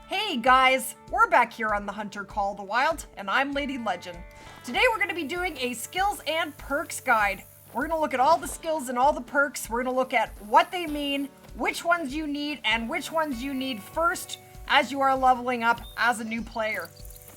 Hey guys, we're back here on the Hunter Call of the Wild, and I'm Lady Legend. Today we're going to be doing a skills and perks guide. We're going to look at all the skills and all the perks. We're going to look at what they mean, which ones you need, and which ones you need first as you are leveling up as a new player.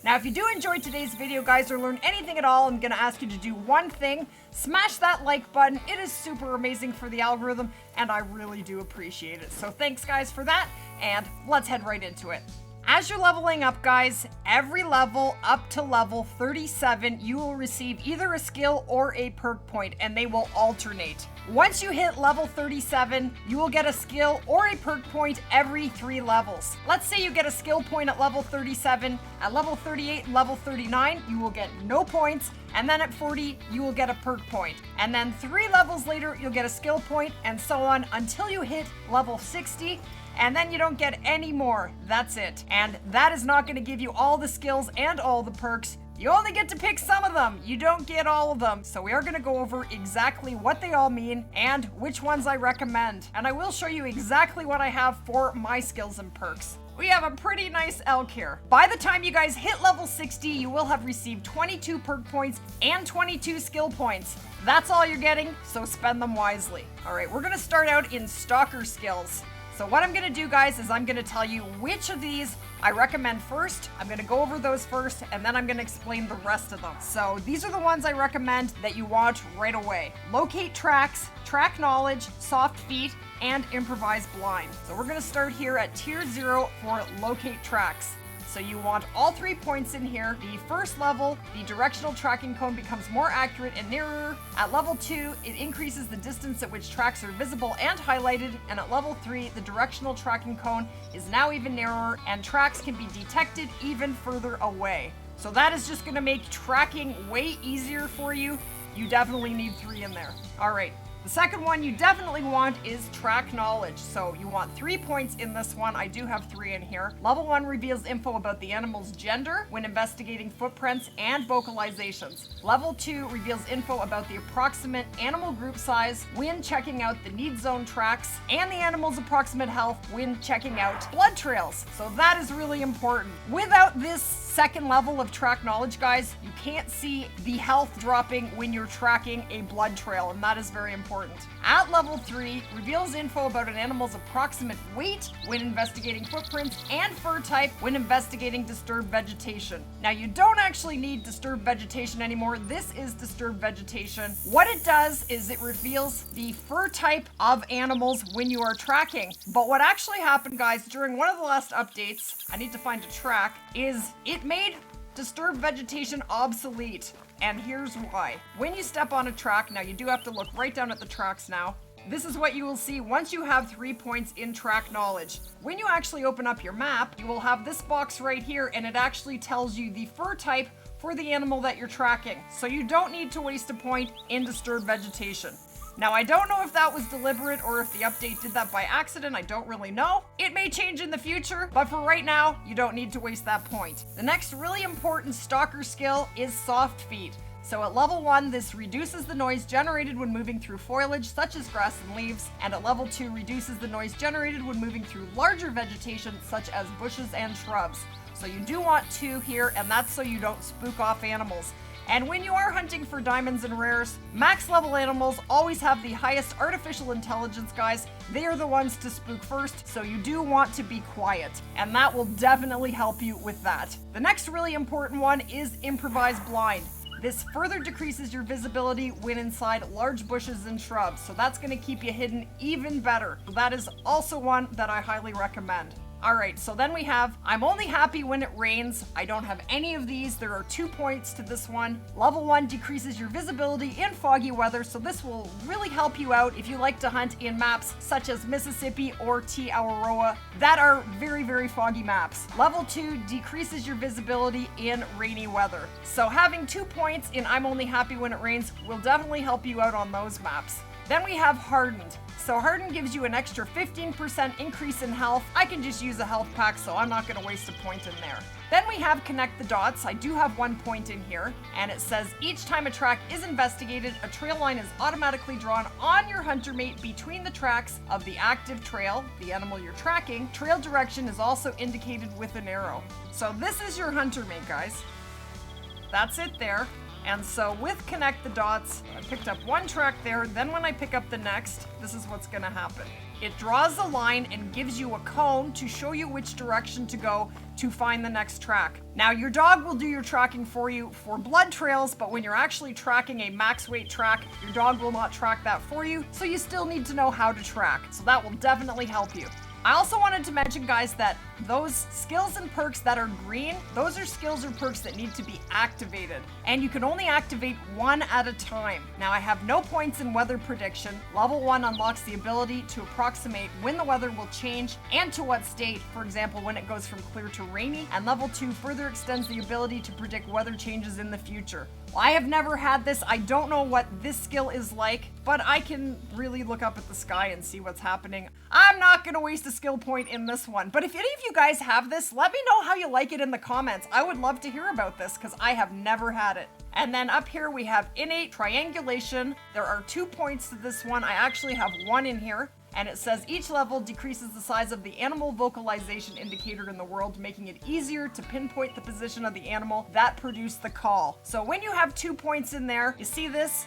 Now, if you do enjoy today's video, guys, or learn anything at all, I'm going to ask you to do one thing. Smash that like button. It is super amazing for the algorithm, and I really do appreciate it. So thanks, guys, for that, and let's head right into it. As you're leveling up, guys, every level up to level 37, you will receive either a skill or a perk point, and they will alternate. Once you hit level 37, you will get a skill or a perk point every 3 levels. Let's say you get a skill point at level 37, at level 38 and level 39, you will get no points, and then at 40, you will get a perk point. And then 3 levels later, you'll get a skill point, and so on until you hit level 60, and then you don't get any more. That's it. And that is not going to give you all the skills and all the perks. You only get to pick some of them. You don't get all of them. So we are going to go over exactly what they all mean and which ones I recommend. And I will show you exactly what I have for my skills and perks. We have a pretty nice elk here. By the time you guys hit level 60, you will have received 22 perk points and 22 skill points. That's all you're getting, so spend them wisely. All right, we're going to start out in stalker skills. So what I'm going to do, guys, is I'm going to tell you which of these I recommend first. I'm going to go over those first, and then I'm going to explain the rest of them. So these are the ones I recommend that you want right away. Locate tracks, track knowledge, soft feet, and improvised blind. So we're going to start here at tier 0 for locate tracks. So you want all 3 points in here. The first level, the directional tracking cone becomes more accurate and nearer. At level 2, it increases the distance at which tracks are visible and highlighted. And at level 3, the directional tracking cone is now even narrower and tracks can be detected even further away. So that is just going to make tracking way easier for you. You definitely need 3 in there. All right. The second one you definitely want is track knowledge. So you want 3 points in this one. I do have 3 in here. Level 1 reveals info about the animal's gender when investigating footprints and vocalizations. Level 2 reveals info about the approximate animal group size when checking out the need zone tracks and the animal's approximate health when checking out blood trails. So that is really important. Without this second level of track knowledge, guys, you can't see the health dropping when you're tracking a blood trail, and that is very important. At level 3, reveals info about an animal's approximate weight when investigating footprints and fur type when investigating disturbed vegetation. Now, you don't actually need disturbed vegetation anymore. This is disturbed vegetation. What it does is it reveals the fur type of animals when you are tracking. But what actually happened, guys, during one of the last updates, I need to find a track, is it made disturbed vegetation obsolete. And here's why. When you step on a track, now you do have to look right down at the tracks now. This is what you will see once you have 3 points in track knowledge. When you actually open up your map, you will have this box right here, and it actually tells you the fur type for the animal that you're tracking. So you don't need to waste a point in disturbed vegetation. Now, I don't know if that was deliberate or if the update did that by accident. I don't really know. It may change in the future, but for right now, you don't need to waste that point. The next really important stalker skill is soft feet. So at level 1, this reduces the noise generated when moving through foliage, such as grass and leaves, and at level 2, reduces the noise generated when moving through larger vegetation, such as bushes and shrubs. So you do want 2 here, and that's so you don't spook off animals. And when you are hunting for diamonds and rares, max level animals always have the highest artificial intelligence, guys. They are the ones to spook first, so you do want to be quiet, and that will definitely help you with that. The next really important one is Improvised Blind. This further decreases your visibility when inside large bushes and shrubs, so that's going to keep you hidden even better. That is also one that I highly recommend. Alright, so then we have, I'm only happy when it rains. I don't have any of these. There are 2 points to this one. Level 1 decreases your visibility in foggy weather, so this will really help you out if you like to hunt in maps such as Mississippi or T. Awaroa that are very, very foggy maps. Level 2 decreases your visibility in rainy weather. So having 2 points in I'm only happy when it rains will definitely help you out on those maps. Then we have Hardened. So Hardened gives you an extra 15% increase in health. I can just use a health pack, so I'm not going to waste a point in there. Then we have Connect the Dots. I do have 1 point in here, and it says each time a track is investigated, a trail line is automatically drawn on your hunter mate between the tracks of the active trail, the animal you're tracking. Trail direction is also indicated with an arrow. So this is your hunter mate, guys. That's it there. And so with Connect the Dots, I picked up 1 track there, then when I pick up the next, this is what's gonna happen. It draws a line and gives you a cone to show you which direction to go to find the next track. Now your dog will do your tracking for you for blood trails, but when you're actually tracking a max weight track, your dog will not track that for you, so you still need to know how to track. So that will definitely help you. I also wanted to mention, guys, that those skills and perks that are green, those are skills or perks that need to be activated. And you can only activate 1 at a time. Now, I have no points in weather prediction. Level 1 unlocks the ability to approximate when the weather will change and to what state, for example, when it goes from clear to rainy. And level 2 further extends the ability to predict weather changes in the future. Well, I have never had this. I don't know what this skill is like, but I can really look up at the sky and see what's happening. I'm not going to waste a skill point in this one, but if any of you guys have this, let me know how you like it in the comments. I would love to hear about this because I have never had it. And then up here we have Innate Triangulation. There are 2 points to this one. I actually have 1 in here. And it says each level decreases the size of the animal vocalization indicator in the world, making it easier to pinpoint the position of the animal that produced the call. So when you have 2 points in there, you see this?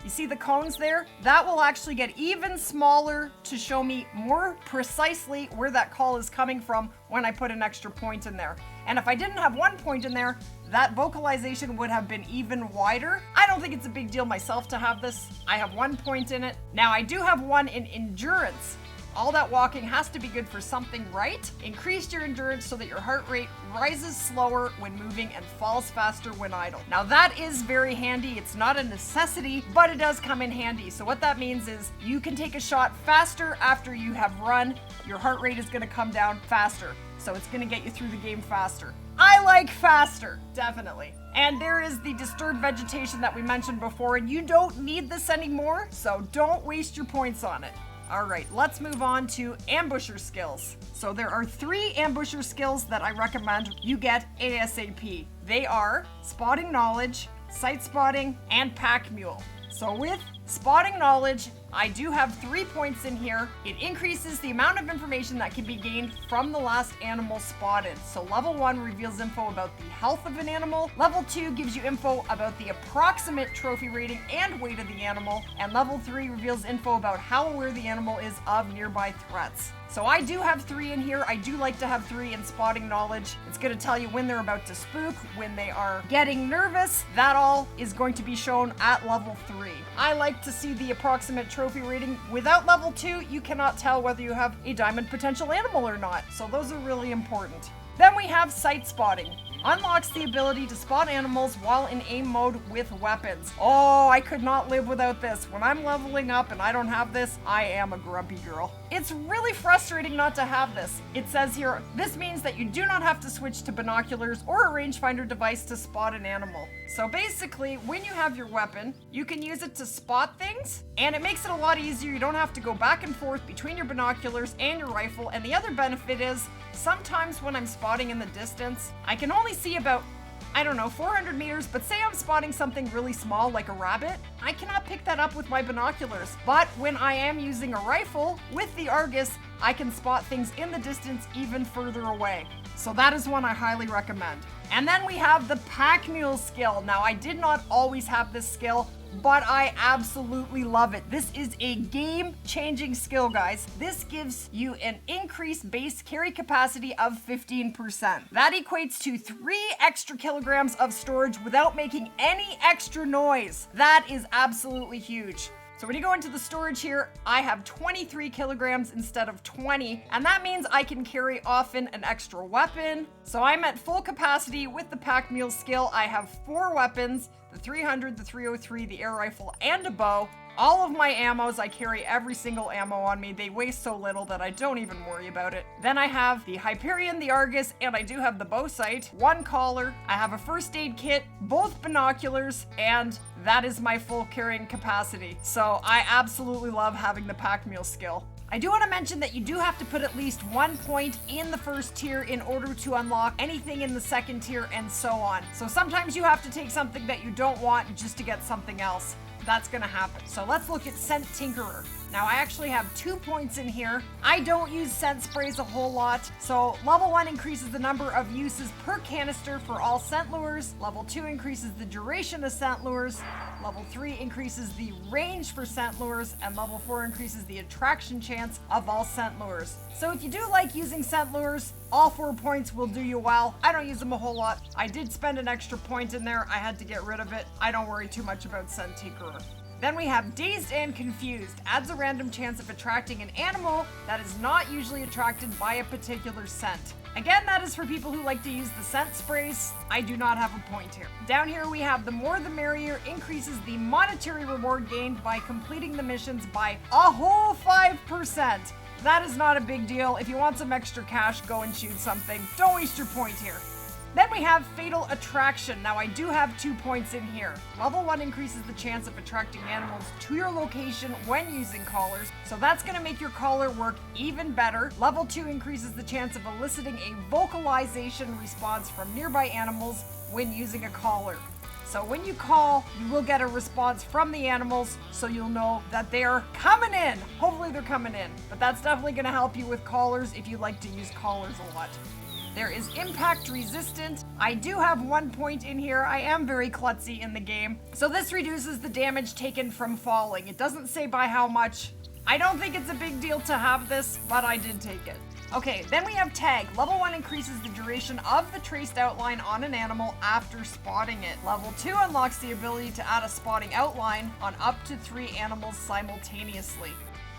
You see the cones there? That will actually get even smaller to show me more precisely where that call is coming from when I put an extra point in there. And if I didn't have 1 point in there, that vocalization would have been even wider. I don't think it's a big deal myself to have this. I have 1 point in it. Now I do have 1 in endurance. All that walking has to be good for something, right? Increase your endurance so that your heart rate rises slower when moving and falls faster when idle. Now that is very handy. It's not a necessity, but it does come in handy. So what that means is you can take a shot faster after you have run. Your heart rate is gonna come down faster. So it's gonna get you through the game faster. I like faster, definitely. And there is the disturbed vegetation that we mentioned before, and you don't need this anymore, so don't waste your points on it. All right, let's move on to ambusher skills. So there are 3 ambusher skills that I recommend you get ASAP. They are Spotting Knowledge, Sight Spotting, and Pack Mule. So with Spotting Knowledge, I do have 3 points in here. It increases the amount of information that can be gained from the last animal spotted. So level 1 reveals info about the health of an animal. Level 2 gives you info about the approximate trophy rating and weight of the animal. And level 3 reveals info about how aware the animal is of nearby threats. So I do have 3 in here. I do like to have 3 in Spotting Knowledge. It's going to tell you when they're about to spook, when they are getting nervous. That all is going to be shown at level 3. I like to see the approximate trophy rating. Without level 2, you cannot tell whether you have a diamond potential animal or not. So those are really important. Then we have Sight Spotting. Unlocks the ability to spot animals while in aim mode with weapons. Oh, I could not live without this. When I'm leveling up and I don't have this, I am a grumpy girl. It's really frustrating not to have this. It says here, this means that you do not have to switch to binoculars or a rangefinder device to spot an animal. So basically, when you have your weapon, you can use it to spot things, and it makes it a lot easier. You don't have to go back and forth between your binoculars and your rifle. And the other benefit is, sometimes when I'm spotting in the distance, I can only see about, 400 meters, but say I'm spotting something really small like a rabbit, I cannot pick that up with my binoculars. But when I am using a rifle with the Argus, I can spot things in the distance even further away. So that is one I highly recommend. And then we have the Pack Mule skill. Now, I did not always have this skill, but I absolutely love it. This is a game-changing skill, guys. This gives you an increased base carry capacity of 15%. That equates to 3 extra kilograms of storage without making any extra noise. That is absolutely huge. So when you go into the storage here, I have 23 kilograms instead of 20, and that means I can carry often an extra weapon. So I'm at full capacity with the Pack Mule skill. I have 4 weapons, the 300, the 303, the air rifle, and a bow. All of my ammos, I carry every single ammo on me. They waste so little that I don't even worry about it. Then I have the Hyperion, the Argus, and I do have the bow sight, one collar. I have a first aid kit, both binoculars, and that is my full carrying capacity. So I absolutely love having the pack mule skill. I do want to mention that you do have to put at least 1 point in the first tier in order to unlock anything in the second tier and so on. So sometimes you have to take something that you don't want just to get something else. That's gonna happen. So let's look at Scent Tinkerer. Now I actually have 2 points in here. I don't use scent sprays a whole lot. So level 1 increases the number of uses per canister for all scent lures. Level 2 increases the duration of scent lures. Level 3 increases the range for scent lures. And level 4 increases the attraction chance of all scent lures. So if you do like using scent lures, all 4 points will do you well. I don't use them a whole lot. I did spend an extra point in there. I had to get rid of it. I don't worry too much about Scent Tinkerer. Then we have Dazed and Confused. Adds a random chance of attracting an animal that is not usually attracted by a particular scent. Again, that is for people who like to use the scent sprays. I do not have a point here. Down here we have the More the Merrier. Increases the monetary reward gained by completing the missions by a whole 5%. That is not a big deal. If you want some extra cash, go and shoot something. Don't waste your point here. Then we have Fatal Attraction. Now I do have 2 points in here. Level 1 increases the chance of attracting animals to your location when using collars. So that's gonna make your collar work even better. Level 2 increases the chance of eliciting a vocalization response from nearby animals when using a collar. So when you call, you will get a response from the animals, so you'll know that they're coming in. Hopefully they're coming in. But that's definitely gonna help you with collars if you like to use collars a lot. There is Impact Resistant. I do have 1 point in here. I am very klutzy in the game. So this reduces the damage taken from falling. It doesn't say by how much. I don't think it's a big deal to have this, but I did take it. Okay, then we have Tag. Level 1 increases the duration of the traced outline on an animal after spotting it. Level 2 unlocks the ability to add a spotting outline on up to 3 animals simultaneously.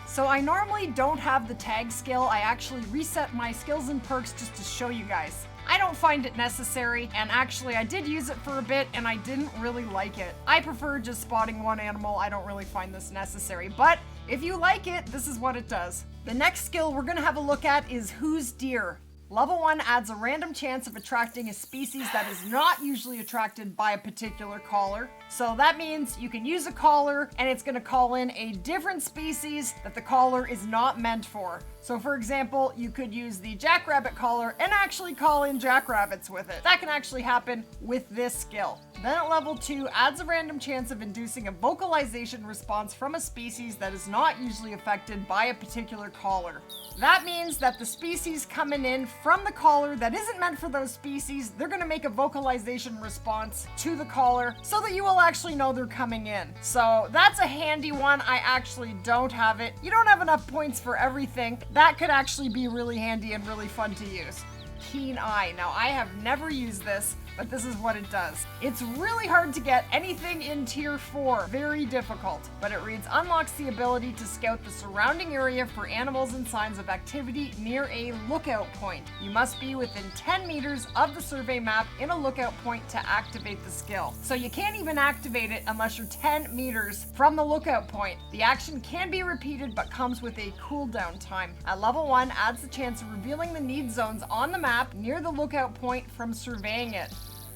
So I normally don't have the tag skill. I actually reset my skills and perks just to show you guys. I don't find it necessary, and actually I did use it for a bit and I didn't really like it. I prefer just spotting one animal. I don't really find this necessary, but if you like it, this is what it does. The next skill we're gonna have a look at is Who's Deer. Level 1 adds a random chance of attracting a species that is not usually attracted by a particular collar. So that means you can use a collar and it's going to call in a different species that the collar is not meant for. So for example, you could use the jackrabbit collar and actually call in jackrabbits with it. That can actually happen with this skill. Then at level 2, adds a random chance of inducing a vocalization response from a species that is not usually affected by a particular collar. That means that the species coming in from the collar that isn't meant for those species, they're going to make a vocalization response to the collar so that you will actually know they're coming in. So that's a handy one. I actually don't have it. You don't have enough points for everything. That could actually be really handy and really fun to use. Keen Eye. Now I have never used this, but this is what it does. It's really hard to get anything in tier 4, very difficult, but it reads unlocks the ability to scout the surrounding area for animals and signs of activity near a lookout point. You must be within 10 meters of the survey map in a lookout point to activate the skill. So you can't even activate it unless you're 10 meters from the lookout point. The action can be repeated but comes with a cooldown time. At level 1, adds the chance of revealing the need zones on the map near the lookout point from surveying it.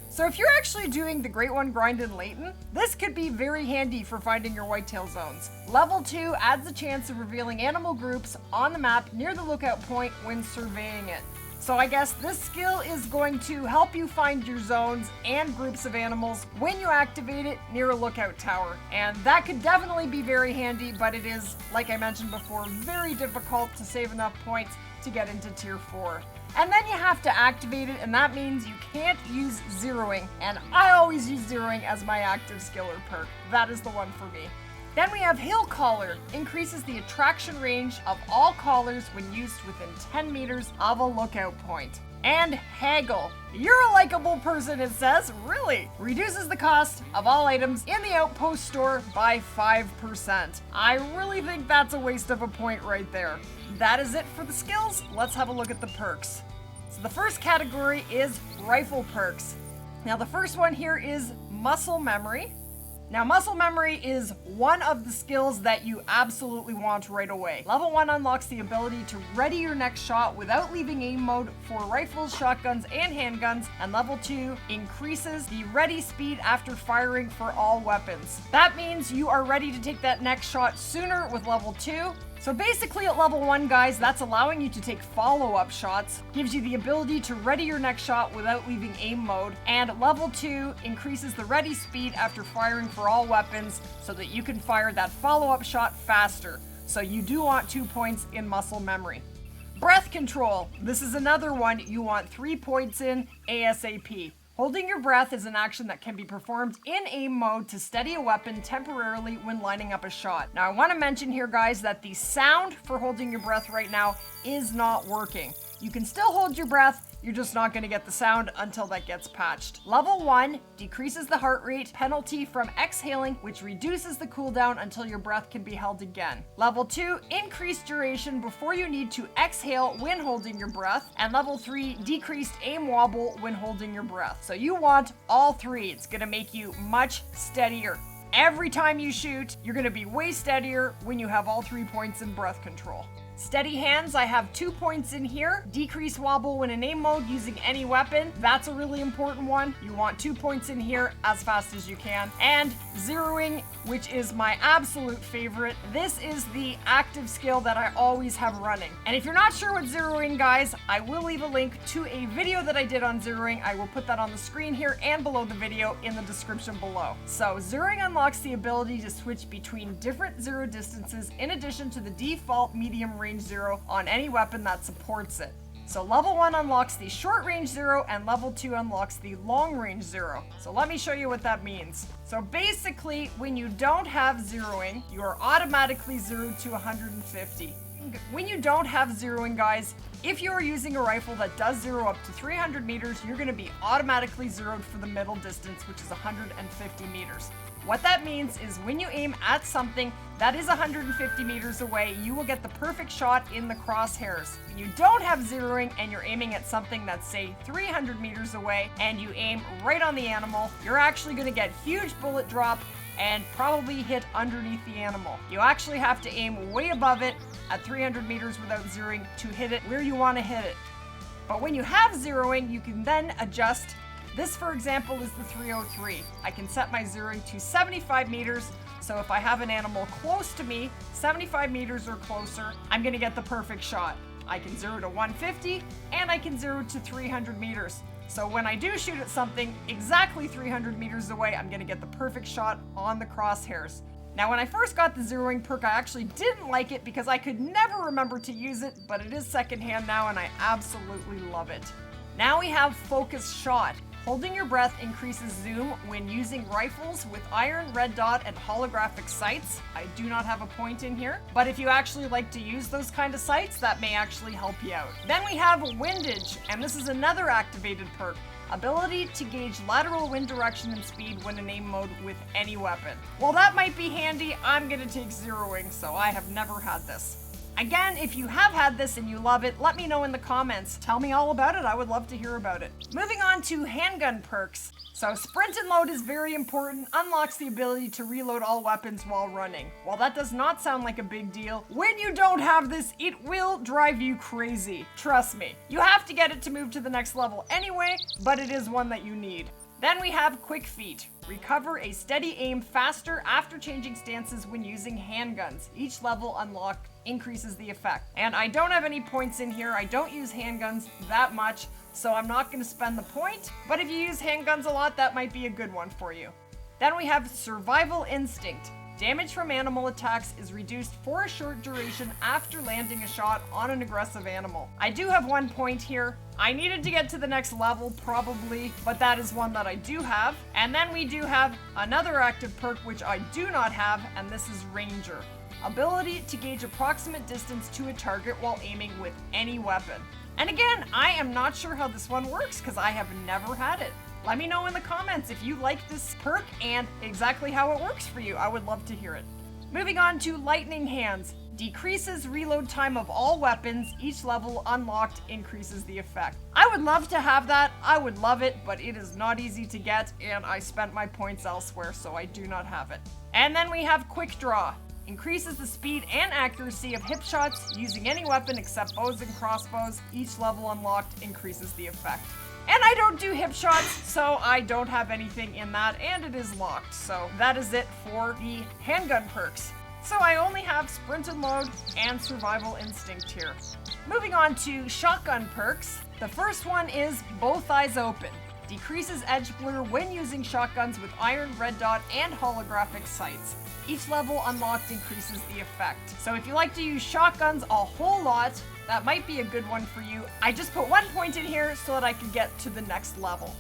So if you're actually doing the Great One grind in Layton, this could be very handy for finding your whitetail zones. Level 2 adds the chance of revealing animal groups on the map near the lookout point when surveying it. So I guess this skill is going to help you find your zones and groups of animals when you activate it near a lookout tower. And that could definitely be very handy, but it is, like I mentioned before, very difficult to save enough points to get into tier 4. And then you have to activate it, and that means you can't use zeroing. And I always use zeroing as my active skill or perk. That is the one for me. Then we have Hill Collar. Increases the attraction range of all collars when used within 10 meters of a lookout point. And Haggle. You're a likable person, it says. Really? Reduces the cost of all items in the outpost store by 5%. I really think that's a waste of a point right there. That is it for the skills. Let's have a look at the perks. So the first category is rifle perks. Now the first one here is Muscle Memory. Now, muscle memory is one of the skills that you absolutely want right away. Level 1 unlocks the ability to ready your next shot without leaving aim mode for rifles, shotguns, and handguns, and level 2 increases the ready speed after firing for all weapons. That means you are ready to take that next shot sooner with level 2. So basically at level 1, guys, that's allowing you to take follow-up shots, gives you the ability to ready your next shot without leaving aim mode, and level 2 increases the ready speed after firing for all weapons so that you can fire that follow-up shot faster. So you do want 2 points in muscle memory. Breath control. This is another one you want 3 points in ASAP. Holding your breath is an action that can be performed in aim mode to steady a weapon temporarily when lining up a shot. Now, I want to mention here, guys, that the sound for holding your breath right now is not working. You can still hold your breath, you're just not going to get the sound until that gets patched. Level 1 decreases the heart rate penalty from exhaling, which reduces the cooldown until your breath can be held again. Level 2, increased duration before you need to exhale when holding your breath. And level 3, decreased aim wobble when holding your breath. So you want all 3. It's going to make you much steadier. Every time you shoot, you're going to be way steadier when you have all 3 points in breath control. Steady hands, I have 2 points in here. Decrease wobble when in aim mode using any weapon. That's a really important one. You want 2 points in here as fast as you can. And zeroing, which is my absolute favorite. This is the active skill that I always have running. And if you're not sure what zeroing, guys, I will leave a link to a video that I did on zeroing. I will put that on the screen here and below the video in the description below. So zeroing unlocks the ability to switch between different zero distances in addition to the default medium range zero on any weapon that supports it. So level 1 unlocks the short range zero and level 2 unlocks the long range zero. So let me show you what that means. So basically, when you don't have zeroing, you are automatically zeroed to 150. When you don't have zeroing, guys, if you are using a rifle that does zero up to 300 meters, you're going to be automatically zeroed for the middle distance, which is 150 meters. What that means is when you aim at something that is 150 meters away, you will get the perfect shot in the crosshairs. When you don't have zeroing and you're aiming at something that's, say, 300 meters away and you aim right on the animal, you're actually going to get huge bullet drop and probably hit underneath the animal. You actually have to aim way above it at 300 meters without zeroing to hit it where you want to hit it. But when you have zeroing, you can then adjust. This, for example, is the 303. I can set my zeroing to 75 meters, so if I have an animal close to me, 75 meters or closer, I'm gonna get the perfect shot. I can zero to 150, and I can zero to 300 meters. So when I do shoot at something exactly 300 meters away, I'm gonna get the perfect shot on the crosshairs. Now, when I first got the zeroing perk, I actually didn't like it because I could never remember to use it, but it is secondhand now, and I absolutely love it. Now we have focus shot. Holding your breath increases zoom when using rifles with iron, red dot, and holographic sights. I do not have a point in here, but if you actually like to use those kind of sights, that may actually help you out. Then we have Windage, and this is another activated perk. Ability to gauge lateral wind direction and speed when in aim mode with any weapon. While that might be handy, I'm gonna take zeroing, so I have never had this. Again, if you have had this and you love it, let me know in the comments. Tell me all about it. I would love to hear about it. Moving on to handgun perks. So sprint and load is very important, unlocks the ability to reload all weapons while running. While that does not sound like a big deal, when you don't have this, it will drive you crazy. Trust me. You have to get it to move to the next level anyway, but it is one that you need. Then we have Quick Feet. Recover a steady aim faster after changing stances when using handguns. Each level unlocked increases the effect. And I don't have any points in here. I don't use handguns that much, so I'm not going to spend the point. But if you use handguns a lot, that might be a good one for you. Then we have Survival Instinct. Damage from animal attacks is reduced for a short duration after landing a shot on an aggressive animal. I do have 1 point here. I needed to get to the next level probably, but that is one that I do have. And then we do have another active perk which I do not have, and this is Ranger. Ability to gauge approximate distance to a target while aiming with any weapon. And again, I am not sure how this one works because I have never had it. Let me know in the comments if you like this perk and exactly how it works for you. I would love to hear it. Moving on to Lightning Hands. Decreases reload time of all weapons. Each level unlocked increases the effect. I would love to have that. I would love it, but it is not easy to get, and I spent my points elsewhere, so I do not have it. And then we have Quick Draw. Increases the speed and accuracy of hip shots using any weapon except bows and crossbows. Each level unlocked increases the effect. And I don't do hip shots, so I don't have anything in that, and it is locked. So that is it for the handgun perks. So I only have Sprint and Load and Survival Instinct here. Moving on to shotgun perks. The first one is Both Eyes Open. Decreases edge blur when using shotguns with iron, red dot, and holographic sights. Each level unlocked increases the effect. So if you like to use shotguns a whole lot, that might be a good one for you. I just put 1 point in here so that I could get to the next level.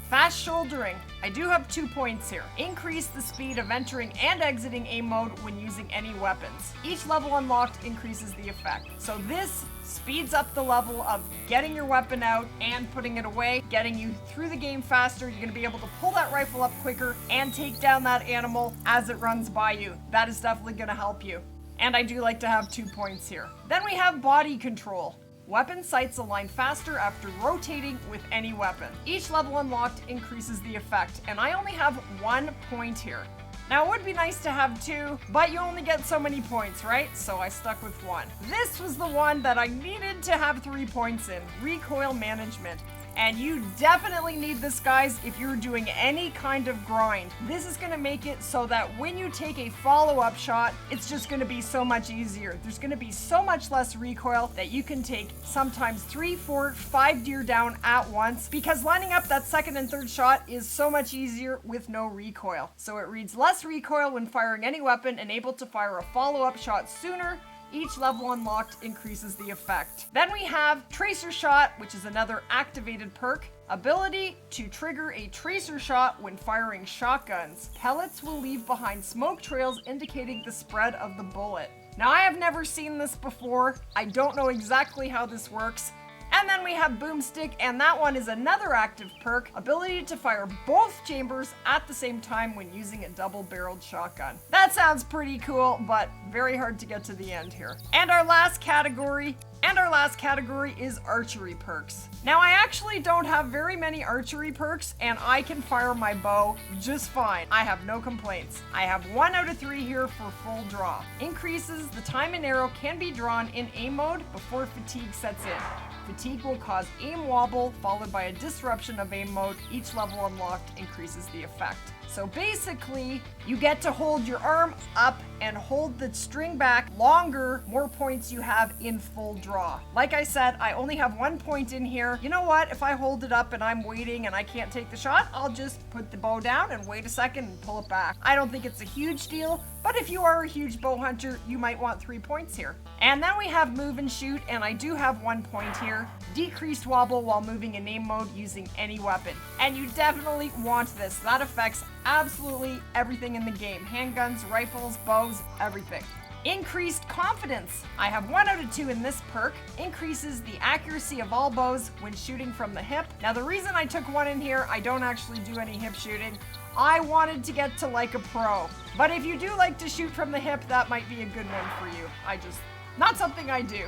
Fast Shouldering. I do have 2 points here. Increase the speed of entering and exiting aim mode when using any weapons. Each level unlocked increases the effect. So this speeds up the level of getting your weapon out and putting it away, getting you through the game faster. You're going to be able to pull that rifle up quicker and take down that animal as it runs by you. That is definitely going to help you. And I do like to have 2 points here. Then we have Body Control. Weapon sights align faster after rotating with any weapon. Each level unlocked increases the effect, and I only have 1 point here. Now it would be nice to have 2, but you only get so many points, right? So I stuck with 1. This was the one that I needed to have 3 points in, Recoil Management. And you definitely need this, guys, if you're doing any kind of grind. This is gonna make it so that when you take a follow-up shot, it's just gonna be so much easier. There's gonna be so much less recoil that you can take sometimes 3, 4, 5 deer down at once, because lining up that second and third shot is so much easier with no recoil. So it reads less recoil when firing any weapon and able to fire a follow-up shot sooner. Each level unlocked increases the effect. Then we have Tracershot, which is another activated perk. Ability to trigger a Tracershot when firing shotguns. Pellets will leave behind smoke trails indicating the spread of the bullet. Now I have never seen this before. I don't know exactly how this works. And then we have Boomstick, and that one is another active perk. Ability to fire both chambers at the same time when using a double-barreled shotgun. That sounds pretty cool, but very hard to get to the end here. And our last category is archery perks. Now I actually don't have very many archery perks, and I can fire my bow just fine. I have no complaints. I have 1 out of 3 here for full draw. Increases the time an arrow can be drawn in aim mode before fatigue sets in. Fatigue will cause aim wobble, followed by a disruption of aim mode. Each level unlocked increases the effect. So basically, you get to hold your arm up and hold the string back longer, more points you have in full draw. Like I said, I only have 1 point in here. You know what? If I hold it up and I'm waiting and I can't take the shot, I'll just put the bow down and wait a second and pull it back. I don't think it's a huge deal, but if you are a huge bow hunter, you might want 3 points here. And then we have Move and Shoot, and I do have 1 point here. Decreased wobble while moving in aim mode using any weapon. And you definitely want this. That affects absolutely everything in the game. Handguns, rifles, bows, everything. Increased confidence. I have 1 out of 2 in this perk. Increases the accuracy of all bows when shooting from the hip. Now the reason I took 1 in here, I don't actually do any hip shooting. I wanted to get to like a pro. But if you do like to shoot from the hip, that might be a good one for you. Not something I do.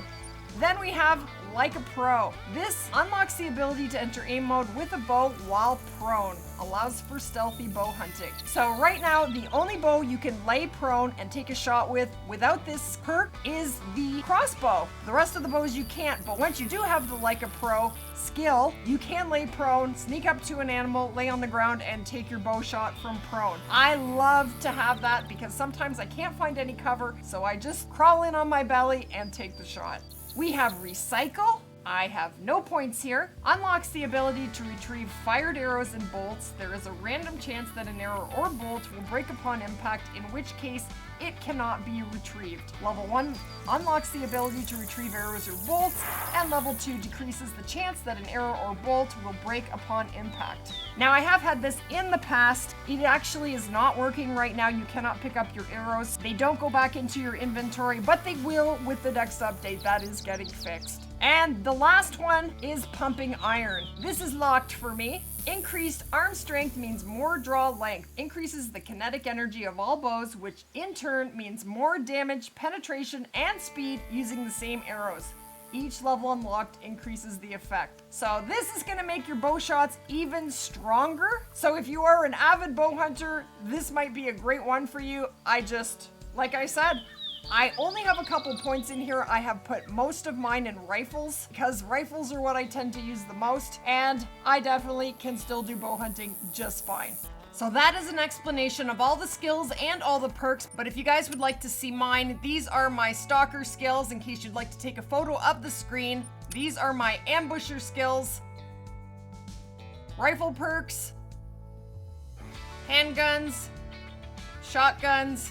Then we have Like a Pro. This unlocks the ability to enter aim mode with a bow while prone. Allows for stealthy bow hunting. So right now, the only bow you can lay prone and take a shot with without this perk is the crossbow. The rest of the bows you can't, but once you do have the Like a Pro skill, you can lay prone, sneak up to an animal, lay on the ground, and take your bow shot from prone. I love to have that because sometimes I can't find any cover, so I just crawl in on my belly and take the shot. We have Recycle. I have no points here. Unlocks the ability to retrieve fired arrows and bolts. There is a random chance that an arrow or bolt will break upon impact, in which case it cannot be retrieved. Level 1 unlocks the ability to retrieve arrows or bolts, and level 2 decreases the chance that an arrow or bolt will break upon impact. Now I have had this in the past. It actually is not working right now. You cannot pick up your arrows. They don't go back into your inventory, but they will with the next update. That is getting fixed. And the last one is pumping iron. This is locked for me. Increased arm strength means more draw length, increases the kinetic energy of all bows, which in turn means more damage, penetration, and speed using the same arrows. Each level unlocked increases the effect. So this is gonna make your bow shots even stronger. So if you are an avid bow hunter, this might be a great one for you. Like I said, I only have a couple points in here. I have put most of mine in rifles because rifles are what I tend to use the most, and I definitely can still do bow hunting just fine. So that is an explanation of all the skills and all the perks, but if you guys would like to see mine, these are my stalker skills in case you'd like to take a photo of the screen. These are my ambusher skills, rifle perks, handguns, shotguns,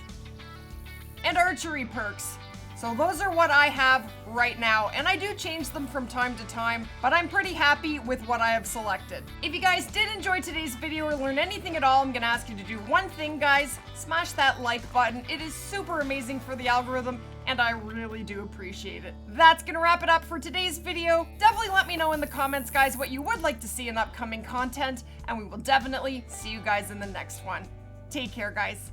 and archery perks. So those are what I have right now, and I do change them from time to time, but I'm pretty happy with what I have selected. If you guys did enjoy today's video or learn anything at all, I'm gonna ask you to do one thing, guys. Smash that like button. It is super amazing for the algorithm, and I really do appreciate it. That's gonna wrap it up for today's video. Definitely let me know in the comments, guys, what you would like to see in upcoming content, and we will definitely see you guys in the next one. Take care, guys.